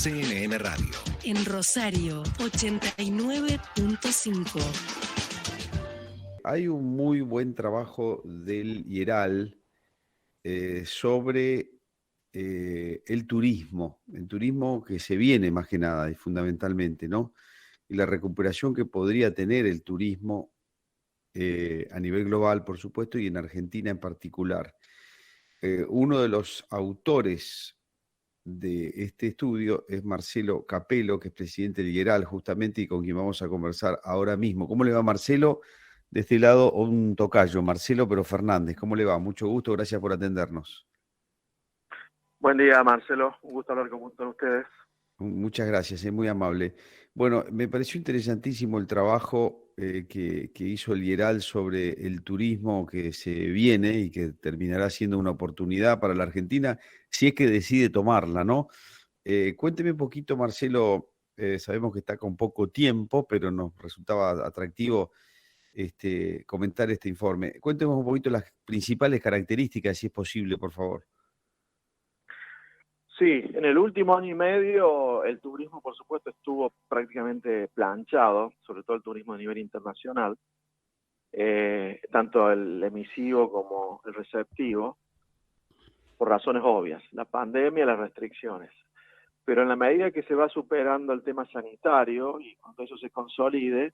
CNN Radio. En Rosario, 89.5. Hay un muy buen trabajo del IERAL sobre el turismo que se viene más que nada y fundamentalmente, ¿no? Y la recuperación que podría tener el turismo a nivel global, por supuesto, y en Argentina en particular. Uno de los autores de este estudio es Marcelo Capello, que es presidente del IERAL justamente y con quien vamos a conversar ahora mismo. ¿Cómo le va, Marcelo? De este lado, un tocayo, Marcelo pero Fernández. ¿Cómo le va? Mucho gusto, gracias por atendernos. Buen día, Marcelo. Un gusto hablar con ustedes. Muchas gracias, es muy amable. Bueno, me pareció interesantísimo el trabajo que hizo el IERAL sobre el turismo que se viene y que terminará siendo una oportunidad para la Argentina, si es que decide tomarla, ¿no? Cuénteme un poquito, Marcelo, sabemos que está con poco tiempo, pero nos resultaba atractivo comentar este informe. Cuéntenos un poquito las principales características, si es posible, por favor. Sí, en el último año y medio el turismo, por supuesto, estuvo prácticamente planchado, sobre todo el turismo a nivel internacional, tanto el emisivo como el receptivo, por razones obvias, la pandemia, las restricciones. Pero en la medida que se va superando el tema sanitario y cuando eso se consolide,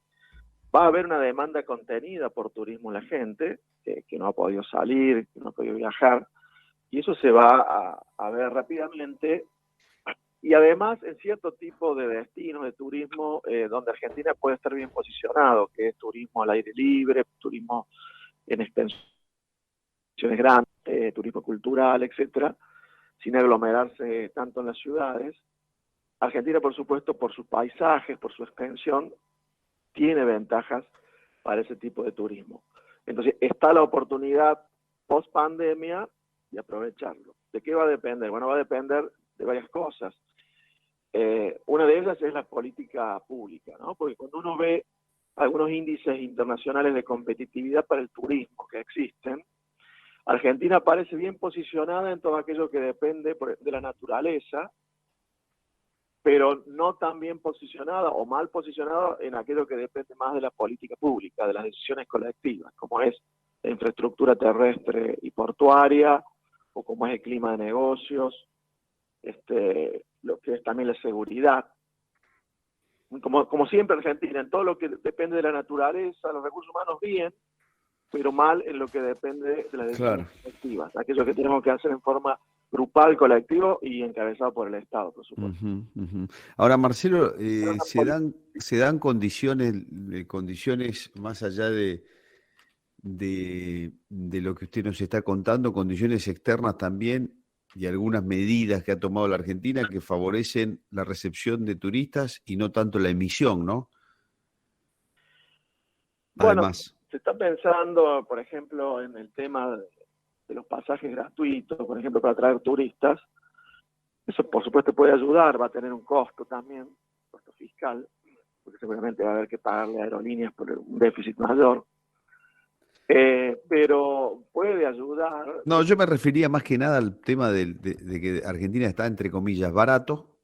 va a haber una demanda contenida por turismo en la gente, que no ha podido salir, que no ha podido viajar, y eso se va a ver rápidamente. Y además en cierto tipo de destinos de turismo donde Argentina puede estar bien posicionado, que es turismo al aire libre, turismo en extensiones grandes, turismo cultural, etcétera, sin aglomerarse tanto en las ciudades. Argentina, por supuesto, por sus paisajes, por su extensión, tiene ventajas para ese tipo de turismo. Entonces, está la oportunidad post pandemia de aprovecharlo. ¿De qué va a depender? Bueno, va a depender de varias cosas. Una de ellas es la política pública, ¿no? Porque cuando uno ve algunos índices internacionales de competitividad para el turismo que existen, Argentina parece bien posicionada en todo aquello que depende de la naturaleza, pero no tan bien posicionada o mal posicionada en aquello que depende más de la política pública, de las decisiones colectivas, como es la infraestructura terrestre y portuaria, o como es el clima de negocios, lo que es también la seguridad. Como siempre Argentina, en todo lo que depende de la naturaleza, los recursos humanos bien, pero mal en lo que depende de las decisiones colectivas, aquello que tenemos que hacer en forma grupal, colectivo y encabezado por el Estado, por supuesto. Ahora, Marcelo, se dan condiciones más allá de lo que usted nos está contando, condiciones externas también y algunas medidas que ha tomado la Argentina que favorecen la recepción de turistas y no tanto la emisión, ¿no? Bueno, Además, se está pensando, por ejemplo, en el tema de los pasajes gratuitos, por ejemplo, para atraer turistas. Eso, por supuesto, puede ayudar, va a tener un costo también, costo fiscal, porque seguramente va a haber que pagarle a aerolíneas por un déficit mayor. Pero puede ayudar. no, yo me refería más que nada al tema de que Argentina está, entre comillas, barato.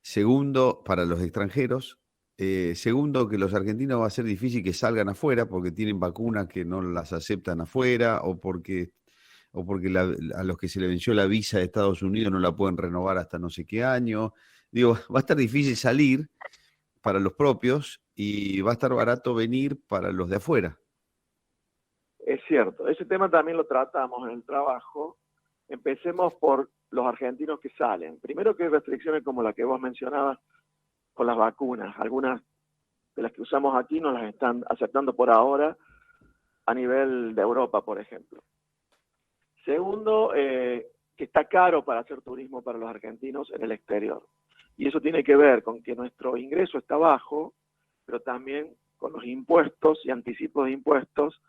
Segundo, para los extranjeros. Segundo, que los argentinos va a ser difícil que salgan afuera porque tienen vacunas que no las aceptan afuera o porque a los que se le venció la visa de Estados Unidos no la pueden renovar hasta no sé qué año. Digo, va a estar difícil salir para los propios y va a estar barato venir para los de afuera. Es cierto, ese tema también lo tratamos en el trabajo. Empecemos por los argentinos que salen. Primero que hay restricciones como la que vos mencionabas con las vacunas. Algunas de las que usamos aquí no las están aceptando por ahora a nivel de Europa, por ejemplo. Segundo, que está caro para hacer turismo para los argentinos en el exterior. Y eso tiene que ver con que nuestro ingreso está bajo, pero también con los impuestos y anticipos de impuestos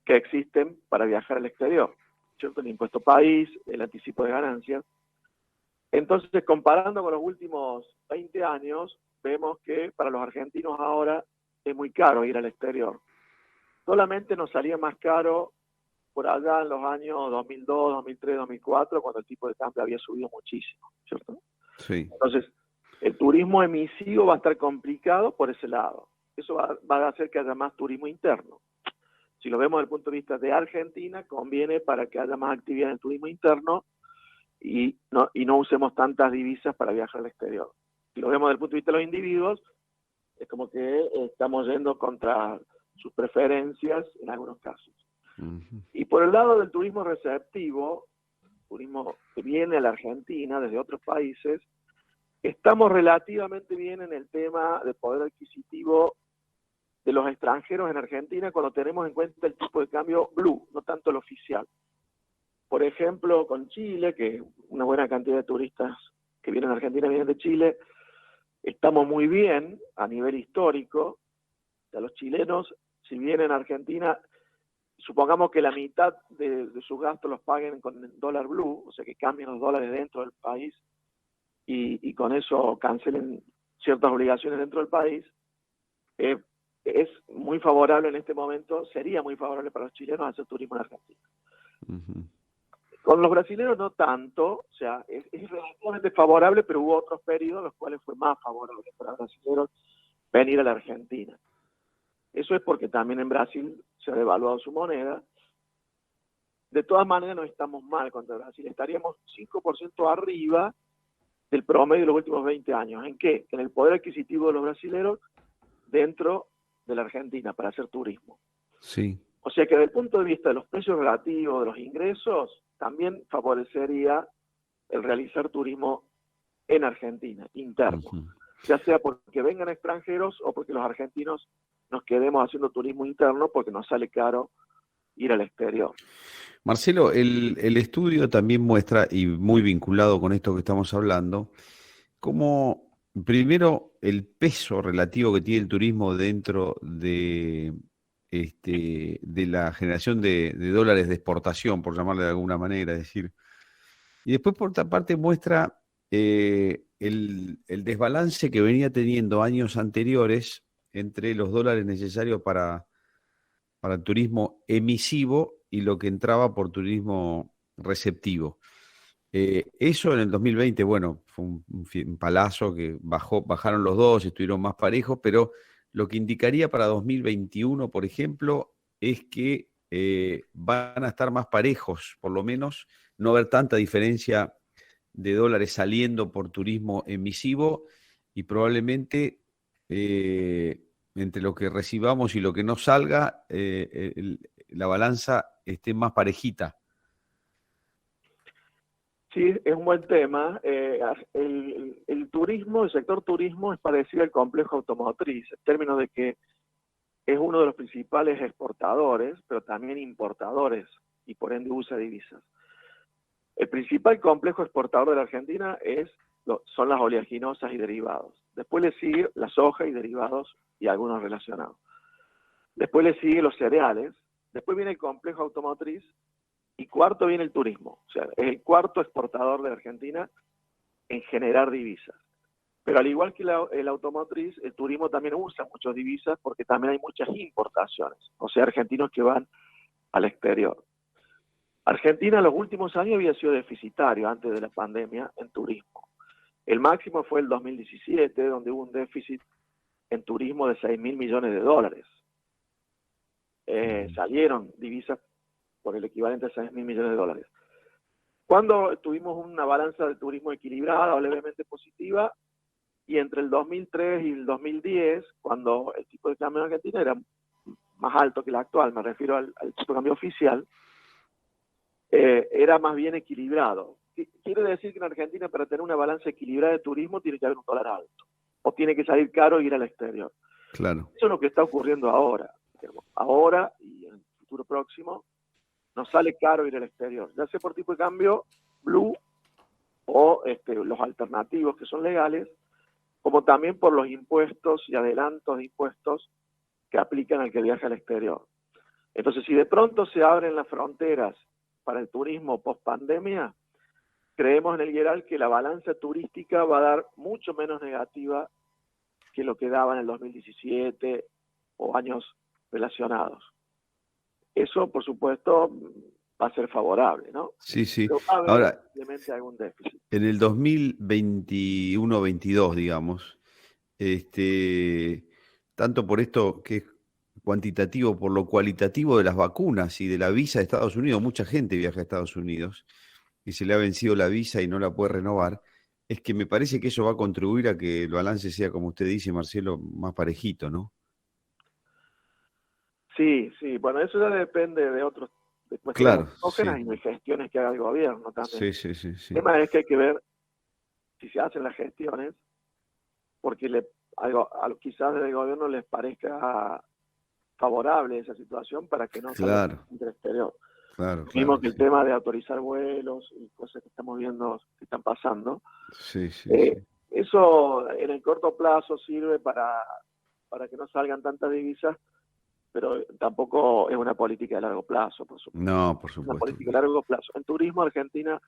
que existen para viajar al exterior, ¿cierto? El impuesto país, el anticipo de ganancias. Entonces, comparando con los últimos 20 años, vemos que para los argentinos ahora es muy caro ir al exterior. Solamente nos salía más caro por allá en los años 2002, 2003, 2004, cuando el tipo de cambio había subido muchísimo, ¿cierto? Sí. Entonces, El turismo emisivo va a estar complicado por ese lado. Eso va a hacer que haya más turismo interno. Si lo vemos desde el punto de vista de Argentina, conviene para que haya más actividad en el turismo interno y no usemos tantas divisas para viajar al exterior. Si lo vemos desde el punto de vista de los individuos, es como que estamos yendo contra sus preferencias en algunos casos. Y por el lado del turismo receptivo, turismo que viene a la Argentina desde otros países, estamos relativamente bien en el tema de poder adquisitivo de los extranjeros en Argentina cuando tenemos en cuenta el tipo de cambio blue, no tanto el oficial. Por ejemplo, con Chile, que una buena cantidad de turistas que vienen a Argentina vienen de Chile, estamos muy bien a nivel histórico. O sea, los chilenos, si vienen a Argentina, supongamos que la mitad de sus gastos los paguen con el dólar blue, o sea que cambien los dólares dentro del país y con eso cancelen ciertas obligaciones dentro del país, es muy favorable en este momento, sería muy favorable para los chilenos hacer turismo en Argentina. Con los brasileños no tanto, o sea, es relativamente favorable, pero hubo otros periodos en los cuales fue más favorable para los brasileños venir a la Argentina. Eso es porque también en Brasil se ha devaluado su moneda. De todas maneras no estamos mal contra Brasil, estaríamos 5% arriba del promedio de los últimos 20 años. ¿En qué? En el poder adquisitivo de los brasileños dentro de la Argentina para hacer turismo. Sí. O sea que desde el punto de vista de los precios relativos, de los ingresos, también favorecería el realizar turismo en Argentina, interno. Ya sea porque vengan extranjeros o porque los argentinos nos quedemos haciendo turismo interno porque nos sale caro ir al exterior. Marcelo, el estudio también muestra, y muy vinculado con esto que estamos hablando, cómo primero el peso relativo que tiene el turismo dentro de la generación de dólares de exportación, por llamarle de alguna manera, es decir, y después por otra parte muestra el desbalance que venía teniendo años anteriores entre los dólares necesarios para el turismo emisivo y lo que entraba por turismo receptivo. Eso en el 2020, bueno, fue un palazo que bajaron los dos, estuvieron más parejos, pero lo que indicaría para 2021, por ejemplo, es que van a estar más parejos, por lo menos, no haber tanta diferencia de dólares saliendo por turismo emisivo y probablemente entre lo que recibamos y lo que no salga, la balanza esté más parejita. Sí, es un buen tema. El turismo, el sector turismo es parecido al complejo automotriz, en términos de que es uno de los principales exportadores, pero también importadores, y por ende usa divisas. El principal complejo exportador de la Argentina son las oleaginosas y derivados. Después le sigue la soja y derivados y algunos relacionados. Después le sigue los cereales. Después viene el complejo automotriz. Y cuarto viene el turismo. O sea, es el cuarto exportador de Argentina en generar divisas. Pero al igual que el automotriz, el turismo también usa muchas divisas porque también hay muchas importaciones. O sea, argentinos que van al exterior. Argentina en los últimos años había sido deficitario antes de la pandemia en turismo. El máximo fue el 2017, donde hubo un déficit en turismo de 6.000 millones de dólares. Salieron divisas por el equivalente a 6.000 millones de dólares. Cuando tuvimos una balanza de turismo equilibrada o levemente positiva, y entre el 2003 y el 2010, cuando el tipo de cambio en Argentina era más alto que el actual, me refiero al tipo de cambio oficial, era más bien equilibrado. Quiere decir que en Argentina, para tener una balanza equilibrada de turismo, tiene que haber un dólar alto, o tiene que salir caro e ir al exterior. Claro. Eso es lo que está ocurriendo ahora. Ahora y en el futuro próximo, nos sale caro ir al exterior, ya sea por tipo de cambio blue o los alternativos que son legales, como también por los impuestos y adelantos de impuestos que aplican al que viaja al exterior. Entonces, si de pronto se abren las fronteras para el turismo post pandemia, creemos en el Geral que la balanza turística va a dar mucho menos negativa que lo que daba en el 2017 o años relacionados. Eso, por supuesto, va a ser favorable, ¿no? Sí, sí. Pero va a haber Ahora, obviamente algún déficit. en el 2021-22, digamos, tanto por esto que es cuantitativo, por lo cualitativo de las vacunas y de la visa de Estados Unidos, mucha gente viaja a Estados Unidos y se le ha vencido la visa y no la puede renovar, es que me parece que eso va a contribuir a que el balance sea, como usted dice, Marcelo, más parejito, ¿no? Sí, sí, bueno, eso ya depende de cuestiones Claro, exógenas sí, y de gestiones que haga el gobierno también. sí, sí, sí, El sí. tema es que hay que ver si se hacen las gestiones, porque quizás desde el gobierno les parezca favorable esa situación para que no salga Claro, del exterior. claro, Lo mismo claro, que el sí. tema de autorizar vuelos y cosas que estamos viendo que están pasando. Sí, sí, Eh, sí. Eso en el corto plazo sirve para que no salgan tantas divisas, pero tampoco es una política de largo plazo, por supuesto. No, por Es una supuesto que política de no. largo plazo. En turismo, Argentina,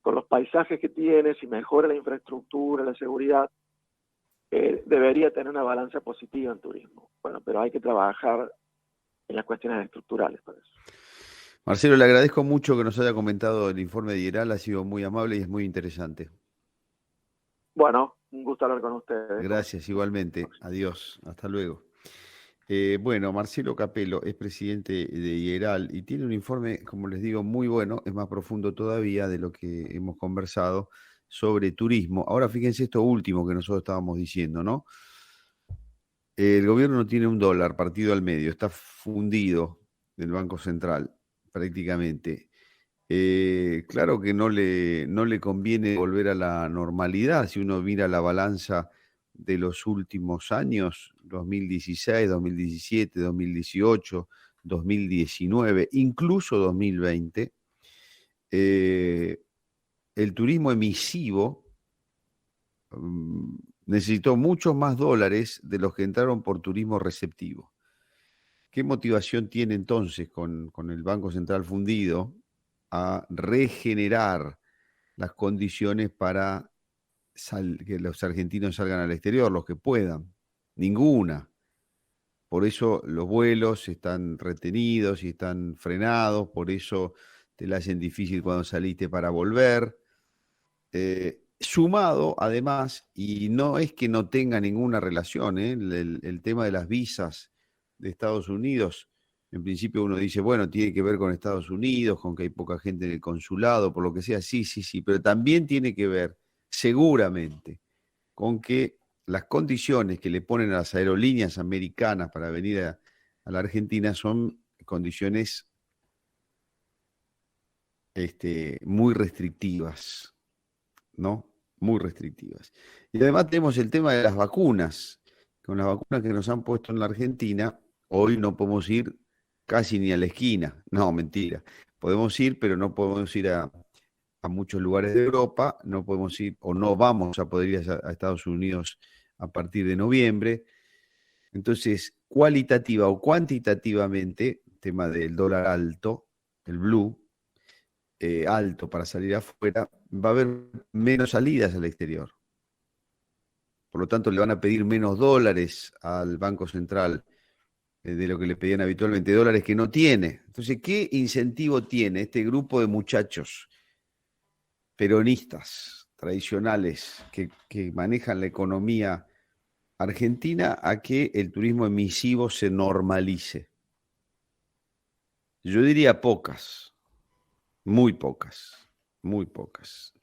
con los paisajes que tiene, si mejora la infraestructura, la seguridad, debería tener una balanza positiva en turismo. Bueno, pero hay que trabajar en las cuestiones estructurales para eso. Marcelo, le agradezco mucho que nos haya comentado el informe de IERAL, ha sido muy amable y es muy interesante. Bueno, un gusto hablar con ustedes. Gracias, igualmente. Adiós, hasta luego. Bueno, Marcelo Capello es presidente de IERAL y tiene un informe, como les digo, muy bueno, es más profundo todavía de lo que hemos conversado sobre turismo. Ahora fíjense esto último que nosotros estábamos diciendo, ¿no? El gobierno no tiene un dólar partido al medio, está fundido del Banco Central prácticamente. Claro que no le conviene volver a la normalidad si uno mira la balanza de los últimos años, 2016, 2017, 2018, 2019, incluso 2020. eh, el turismo emisivo mm, necesitó muchos más dólares de los que entraron por turismo receptivo. ¿Qué motivación tiene entonces con el Banco Central fundido a regenerar las condiciones para que los argentinos salgan al exterior, los que puedan? Ninguna. Por eso los vuelos están retenidos y están frenados, por eso te la hacen difícil cuando saliste para volver. Sumado, además, y no es que no tenga ninguna relación, el tema de las visas de Estados Unidos, en principio uno dice, bueno, tiene que ver con Estados Unidos, con que hay poca gente en el consulado, por lo que sea, sí, sí, sí, pero también tiene que ver, seguramente, con que las condiciones que le ponen a las aerolíneas americanas para venir a la Argentina son condiciones muy restrictivas, ¿no? Muy restrictivas. Y además tenemos el tema de las vacunas. Con las vacunas que nos han puesto en la Argentina, hoy no podemos ir casi ni a la esquina. No, mentira. Podemos ir, pero no podemos ir a muchos lugares de Europa, no podemos ir o no vamos a poder ir a Estados Unidos a partir de noviembre. Entonces, cualitativa o cuantitativamente, tema del dólar alto, el blue, alto para salir afuera, va a haber menos salidas al exterior. Por lo tanto, le van a pedir menos dólares al Banco Central de lo que le pedían habitualmente, dólares que no tiene. Entonces, ¿qué incentivo tiene este grupo de muchachos peronistas tradicionales que manejan la economía argentina a que el turismo emisivo se normalice? Yo diría pocas, muy pocas, muy pocas.